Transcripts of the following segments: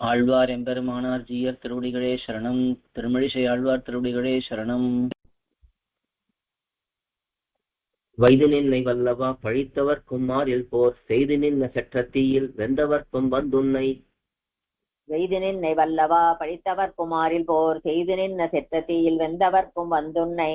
ஆழ்வார் எம்பெருமானார் ஜீயர் திருவடிகளே சரணம். திருமழிசை ஆழ்வார் திருவடிகளே சரணம். வைது நின்னை வல்லவா பழித்தவர்க்கும் மாறில் போர் செய்து நின்ன செற்றத்தீயில் வெந்தவர்க்கும் வந்துன்னை. வெய்து நின்னை வல்லவா பழித்தவர் குமாரில் போர் செய்து நின்ன செற்றத்தீயில் வெந்தவர்க்கும் வந்துன்னை.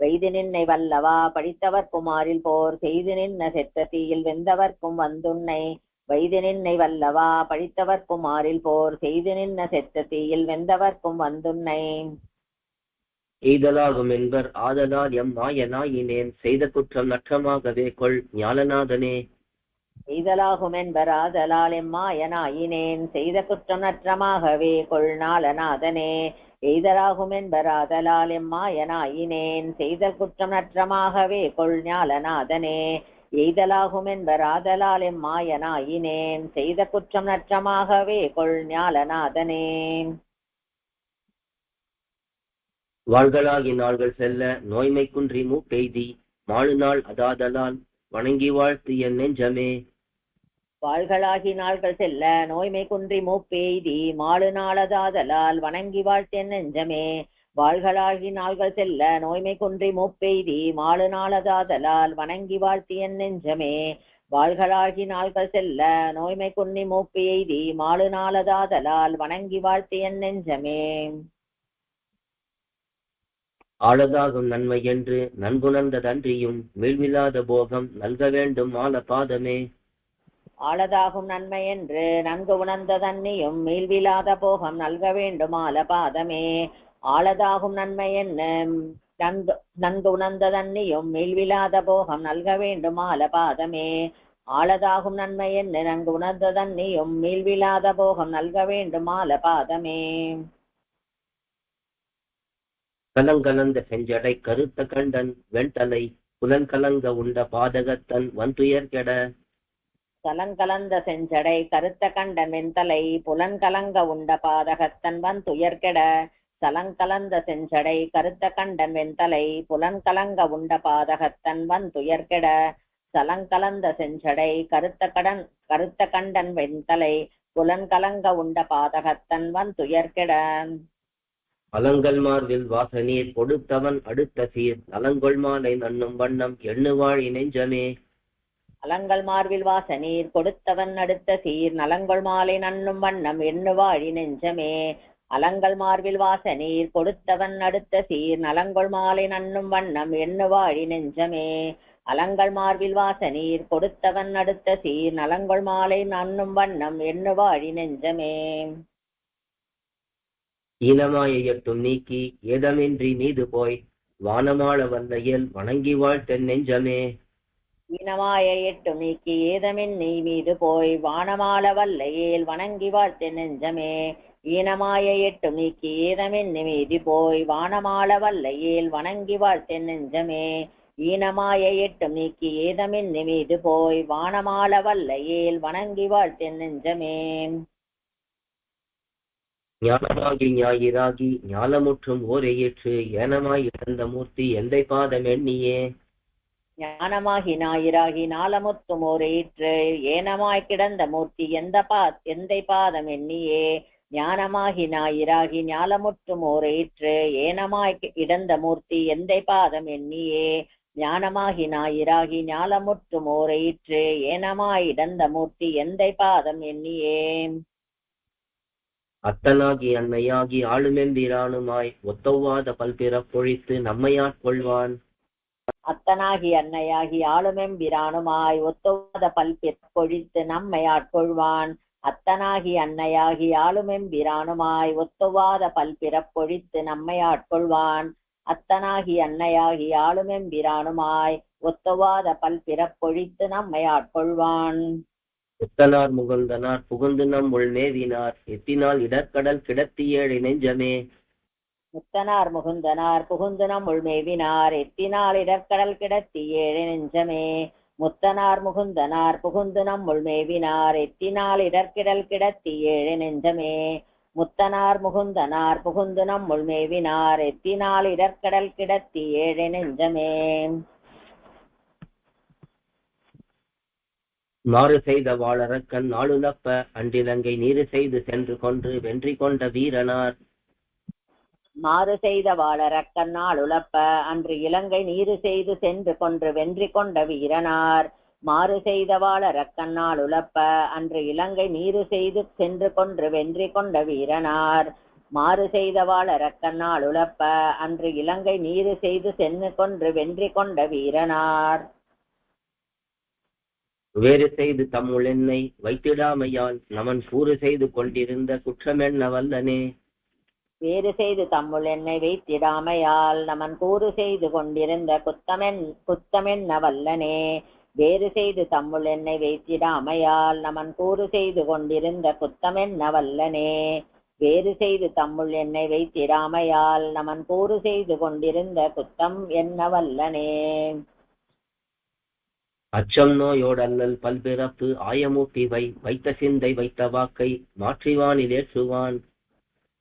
வெய்து நின்னை வல்லவா பழித்தவர் குமாரில் போர் செய்து நின்ன செற்றத்தீயில் வெந்தவர்க்கும் வந்துன்னை. வைது நின்னை வல்லவா பழித்தவர் குமாரில் போர் செய்து நின்ன செற்றத்தீயில் வெந்தவர்க்கும் வந்துன்னை. எய்தலாகும் என்பர் ஆதலால் எம் மாயனாயினேன் செய்த குற்றம் நற்றமாகவே கொள் ஞாலநாதனே. எய்தலாகும் என்பர் ஆதலால் எம்மாயனாயினேன் செய்த குற்றம் நற்றமாகவே கொள் ஞாலநாதனே. எய்தலாகும் என்பர் ஆதலால் எம்மாயனாயினேன் செய்த குற்றம் நற்றமாகவே கொள் ஞாலநாதனே. எய்தலாகும் என்பர் ஆதலால் எம்மாயனாயினேன் செய்த குற்றம் நற்றமாகவே கொள் ஞாலநாதனே. வாழ்களாகி நாள்கள் செல்ல நோய்மை குன்றி மூப்பெய்தி மாழுநாள் அதாதலால் வணங்கி வாழ்த்து என் நெஞ்சமே. வாழ்களாகி நாள்கள் செல்ல நோய்மை குன்றி மூப்பெய்தி மாழு நாளதாதலால் வணங்கி வாழ்த்தென் நெஞ்சமே. வாழ்களாகி நாள்கள் செல்ல நோய்மை குன்றி மூப்பெய்தி மாழு நாளதாதலால் வணங்கி வாழ்த்தி என் நெஞ்சமே. வாழ்களாகி நாள்கள் செல்ல நோய்மை குன்றி மூப்பெய்தி மாழு நாளதாதலால் வணங்கி வாழ்த்தி என் நெஞ்சமே. ஆளதாகும் நன்மை என்று நன்குணர்ந்ததன்றியும் மீழ்வில்லாத போகம் நல்க வேண்டும் ஆல பாதமே. ஆளதாகும் நன்மை என்று நன்கு உணர்ந்ததன்னியும் மீள்விலாத போகம் நல்க வேண்டும் ஆல பாதமே. ஆளதாகும் நன்மை என்ன நன்கு உணர்ந்ததன்னியும் மீள்விலாத போகம் நல்க வேண்டும் ஆல பாதமே. ஆளதாகும் நன்மை என்ன நன்கு உணர்ந்ததன்னியும் மீள்விலாத போகம் நல்க வேண்டும் ஆல பாதமே. கலங்கலந்த செஞ்சடை கருத்த கண்டன் வெண்தலை புலன்கலங்க உண்ட பாதகத்தன் வந்துயர் கெட. கலங்கலந்த செஞ்சடை கருத்த கண்டன் வெண்தலை புலன்கலங்க உண்ட பாதகத்தன் வந்துயர் கெட. சலங்கலந்த செஞ்சடை கருத்த கண்டன் வெண்தலை புலன்கலங்க உண்ட பாதகத்தன் வந்துயர் கெட. சலங்கலந்த செஞ்சடை கருத்த கண்டன் வெண்தலை புலன்கலங்க உண்ட பாதகத்தன் வந்துயர் கெட. அலங்கல் மார்பில் வாசநீர் கொடுத்தவன் அடுத்த சீர் நலங்கொள் மாலை நன்னும் வண்ணம் எண்ணுவாழி நெஞ்சமே. அலங்கல் மார்பில் வாசநீர் கொடுத்தவன் அடுத்த சீர் நலங்கொள் மாலை நன்னும் வண்ணம் எண்ணுவாழி நெஞ்சமே. அலங்கல் மார்பில் வாசநீர் கொடுத்தவன் அடுத்த சீர் நலங்கொள் மாலை நன்னும் வண்ணம் எண்ணுவாழி நெஞ்சமே. அலங்கல் மார்பில் வாசநீர் கொடுத்தவன் அடுத்த சீர் நலங்கொள் மாலை நன்னும் வண்ணம் எண்ணுவாழி நெஞ்சமே. ஈனமாய எட்டும் நீக்கி ஏதமின்றி நீது போய் வானமாள வல்லையல் வணங்கி வாழ்த்தென் நெஞ்சமே. ஈனமாய எட்டும் நீக்கி ஏதமின்றி மீது போய் வானமாள வல்லையேல் வணங்கி வாழ்த்தென் நெஞ்சமே. ஈனமாய எட்டும் நீக்கி ஏதமின்றி மீது போய் வானமாள வல்லையேல் வணங்கி வாழ்த்தென் நெஞ்சமே. ஈனமாய எட்டும் நீக்கி ஏதமின்றி மீது போய் வானமாள வல்லையேல் வணங்கி வாழ்த்தென் நெஞ்சமே. ஞானமாகி ஞாயிறாகி ஞாலமுற்றும் ஓரை ஏற்று ஏனமாய் இழந்த மூர்த்தி எந்தை பாதம் எண்ணியே. ஞானமாகி ஞாயிறாகி ஞாலமுற்றும் ஓரேற்று ஏனமாய் கிடந்த மூர்த்தி எந்தை பாதம் எண்ணியே. ஞானமாகி ஞாயிறாகி ஞாலமுற்றும் ஓரேற்று ஏனமாய் இடந்த மூர்த்தி எந்தை பாதம் எண்ணியே. ஞானமாகி ஞாயிறாகி ஞாலமுற்றும் ஓரேற்று ஏனமாய் இடந்த மூர்த்தி எந்தை பாதம் எண்ணியே. அத்தனாகி அன்னையாகி ஆளுமெம்பிரானுமாய் ஒத்தவாத பல்பிறப் பொழித்து நம்மையாட்கொள்வான். அத்தனாகி அன்னையாகி ஆளுமெம்பிரானுமாய் ஒத்தவாத பல்பிறப் பொழித்து நம்மை ஆட்கொள்வான். அத்தனாகி அன்னையாகி ஆளுமெம்பிரானுமாய் ஒத்தவாத பல்பிறப் பொழித்து நம்மை ஆட்கொள்வான். அத்தனாகி அன்னையாகி ஆளுமெம்பிரானுமாய் ஒத்தவாத பல்பிறப் பொழித்து நம்மை ஆட்கொள்வான். புத்தனார் முகுந்தனார் புகுந்து நம் உள் நேவினார் எத்தினால் இடர்கடல் கிடத்தி ஏழை நெஞ்சமே. முத்தனார் முகுந்தனார் புகுந்து நம் உள்மேவினார் எத்தினால் இடர்கடல் கிடத்தி ஏழை நெஞ்சமே. முத்தனார் முகுந்தனார் புகுந்து நம் உள்மேவினார் எத்தினால் இடர்கிடல் கிடத்தி ஏழை நெஞ்சமே. முத்தனார் முகுந்தனார் புகுந்து நம் உள்மேவினார் எத்தினால் இடர்கடல் கிடத்தி ஏழை நெஞ்சமே. மாறு செய்த வாழறக்கன் நாளுலப்ப அன்றிலங்கை நீரு செய்து சென்று கொன்று வென்றி கொண்ட வீரனார். மாறு செய்த வாழறக்கன் நாளுலப்ப அன்று இலங்கை நீரு செய்து சென்று கொன்று வென்றி கொண்ட வீரனார். மாறு செய்த வாழறக்கன் நாளுலப்ப அன்று இலங்கை நீரு செய்து சென்று கொன்று வென்றி கொண்ட வீரனார். மாறு செய்த வாழறக்கன் நாளுலப்ப அன்று இலங்கை நீரு செய்து சென்று கொன்று வென்றி கொண்ட வீரனார். வேறு செய்து தம்முள் என்னை வைத்திடாமையால் நமன் கூறு செய்து கொண்டிருந்த குற்றமென்ன வல்லனே. வேறு செய்து தம்முள் என்னை வைத்திடாமையால் நமன் கூறு செய்து கொண்டிருந்த குத்தமென்ன வல்லனே. வேறு செய்து தம்முள் என்னை வைத்திடாமையால் நமன் கூறு செய்து கொண்டிருந்த குத்தமென்ன வல்லனே. வேறு செய்து தம்முள் என்னை வைத்திடாமையால் நமன் கூறு செய்து கொண்டிருந்த குத்தம் என்ன வல்லனே. அச்சம் நோயோடல்லல் பல்பிறப்பு ஆயமூட்டி வைத்த சிந்தை வைத்த வாக்கை மாற்றிவானில் ஏற்றுவான்.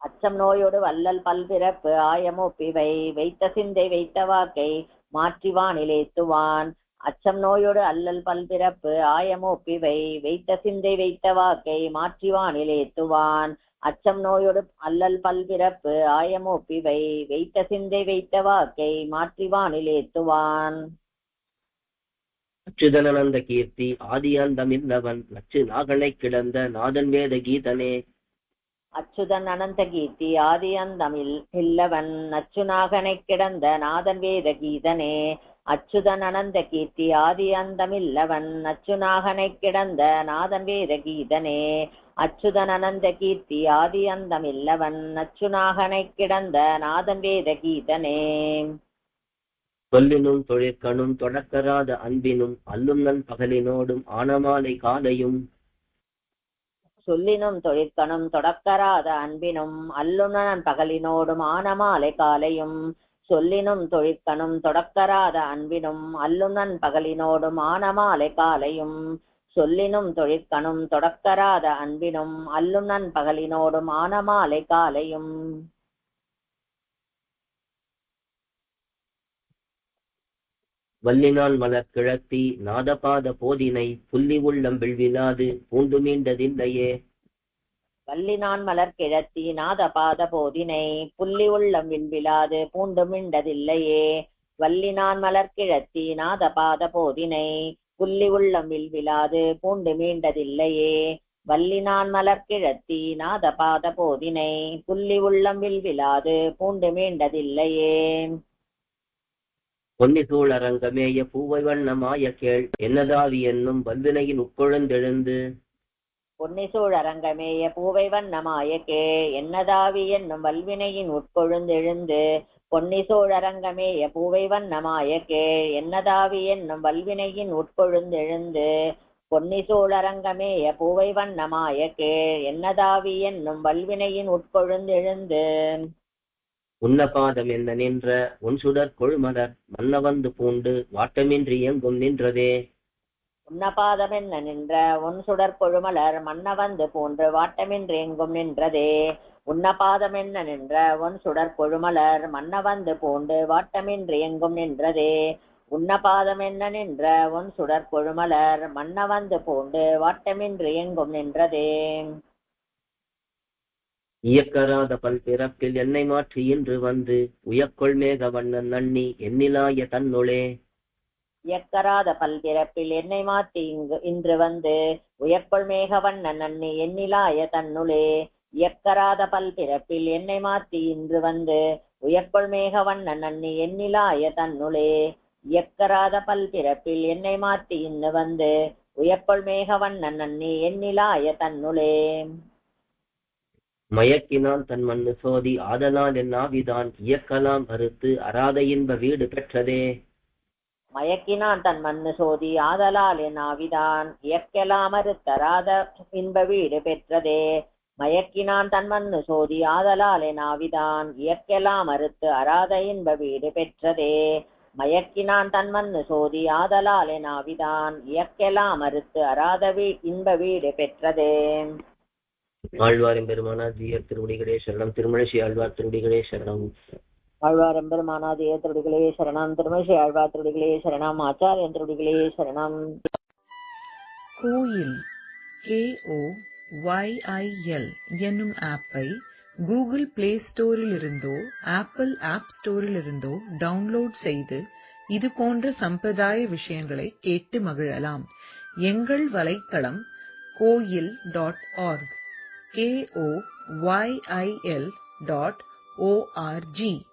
அச்சம் நோயோடு வல்லல் பல்பிறப்பு ஆயமூப்பிவை வைத்த சிந்தை வைத்த வாக்கை மாற்றிவானில் ஏற்றுவான். அச்சம் நோயோடு அல்லல் பல்பிறப்பு ஆயமூப்பிவை வைத்த சிந்தை வைத்த வாக்கை மாற்றிவானில் ஏற்றுவான். அச்சம் நோயோடு அல்லல் பல்பிறப்பு ஆயமூப்பிவை வைத்த சிந்தை வைத்த வாக்கை மாற்றிவானில் ஏற்றுவான். அச்சுதனந்த கீர்த்தி ஆதியாந்தமில்லவன் நச்சு நாகனை கிடந்த நாதன் வேத கீதனே. அச்சுதன் அனந்த கீர்த்தி ஆதியந்தமில் இல்லவன் நச்சுநாகனை கிடந்த நாதன் வேத கீதனே. அச்சுதன் அனந்த கீர்த்தி ஆதியந்தமில்லவன் நச்சுநாகனை கிடந்த நாதன் வேத கீதனே. அச்சுதன் அனந்த கீர்த்தி ஆதியந்தமில்லவன் நச்சுநாகனை கிடந்த நாதன் வேத கீதனே. சொல்லினும் தொழிற்கணும் தொடக்கராத அன்பினும் அல்லும் நன் பகலினோடும் ஆனமாலை காலையும். சொல்லினும் தொழிற்கணும் தொடக்கராத அன்பினும் அல்லுணன் பகலினோடும் ஆனமாலை காலையும். சொல்லினும் தொழிற்கணும் தொடக்கராத அன்பினும் அல்லுணன் பகலினோடும் ஆனமாலை காலையும். சொல்லினும் தொழிற்கணும் தொடக்கராத அன்பினும் அல்லுணன் பகலினோடும் ஆனமாலை காலையும். வல்லினான் மலர் கிழத்தி நாதபாத போதினை புள்ளி உள்ளம் விழ்விலாது பூண்டு மீண்டதில்லையே. வல்லினான் மலர் கிழத்தி நாதபாத போதினை புள்ளி உள்ளம் விழ்விலாது பூண்டு மீண்டதில்லையே. வல்லினான் மலர் கிழத்தி நாதபாத போதினை புள்ளி உள்ளம் விழ்விலாது பூண்டு மீண்டதில்லையே. வல்லினான் மலர் கிழத்தி நாதபாத போதினை புள்ளி உள்ளம் விழ்விலாது பூண்டு மீண்டதில்லையே. பொன்னி சூழரங்கமேய பூவை வண்ணமாய கேள் என்னதாவி என்னும் வல்வினையின் உட்கொழுந்தெழுந்து. பொன்னிசூழ் அரங்கமேய பூவை வண்ணமாய கே என்னதாவி என்னும் வல்வினையின் உட்கொழுந்தெழுந்து. பொன்னிசூழ் அரங்கமேய பூவை வண்ணமாய கே என்னதாவி என்னும் வல்வினையின் உட்கொழுந்தெழுந்து. பொன்னிசூழ் அரங்கமேய பூவை வண்ணமாய கே என்னதாவி என்னும் வல்வினையின் உட்கொழுந்தெழுந்து. உன்னபாதம் என்ன நின்ற உன் சுடர் கொழுமலர் மன்னவந்து பூண்டு வாட்டமின்றி எங்கும் நின்றதே. உன்னபாதம் என்ன நின்ற உன் சுடர் கொழுமலர் மன்னவந்து பூண்டு வாட்டமின்றி எங்கும் நின்றதே. உன்னபாதம் என்ன நின்ற உன் சுடர் கொழுமலர் மன்னவந்து பூண்டு வாட்டமின்றி எங்கும் நின்றதே. உன்னபாதம் என்ன நின்ற உன் சுடர் கொழுமலர் மன்னவந்து பூண்டு வாட்டமின்றி எங்கும் நின்றதே. இயக்கராத பல் பிறப்பில் என்னை மாற்றி இன்று வந்து உயக்கொள் மேக வண்ணன் நன்னி எண்ணிலாய தன்னுளே. இயக்கராத பல்பிறப்பில் என்னை மாற்றி இன்று வந்து உயக்கொள் மேக வண்ணன் நன்னி எண்ணிலாய தன்னுளே. இயக்கராத பல்பிறப்பில் என்னை மாற்றி இன்று வந்து உயக்கொள் மேக வண்ணன் நன்னி எண்ணிலாய தன்னுளே. இயக்கராத பல்பிறப்பில் என்னை மாற்றி இன்று வந்து உயக்கொள் மேக வண்ணன் நன்னி எண்ணிலாய தன்னுளே. மயக்கினால் தன் மண்ணு சோதி ஆதலால் என் ஆவிதான் இயக்கலாம் கருத்து அராத இன்ப வீடு பெற்றதே. மயக்கினான் தன் மண்ணு சோதி ஆதலால் என் ஆவிதான் இயக்கலாம் அறுத்தராத இன்ப வீடு பெற்றதே. மயக்கினான் தன் மண்ணு சோதி ஆதலால் என் ஆவிதான் இயக்கலாம் அறுத்து அராத இன்ப வீடு பெற்றதே. மயக்கினான் தன் மண்ணு சோதி ஆதலால் என் ஆவிதான் இயக்கலாம் அறுத்து அராத இன்ப வீடு பெற்றதே. ஆழ்வாரின் பெருமானார் ஜீயர் திருவடிகளே சரணம். திருமழிசை ஆழ்வார் திருவடிகளே சரணம். ஆழ்வார் எம்பெருமானாதிய திருவடிகளே சரணம். திருமழிசை ஆழ்வார் திருவடிகளே சரணம். ஆச்சாரியன் திருவடிகளே சரணம். கோயில் KOYIL என்னும் ஆப்பை கூகுள் பிளே ஸ்டோரிலிருந்தோ ஆப்பிள் ஆப் ஸ்டோரிலிருந்தோ டவுன்லோட் செய்து இது போன்ற சம்பிரதாய விஷயங்களை கேட்டு மகிழலாம். எங்கள் வலைத்தளம் koil.org KOYIL.org.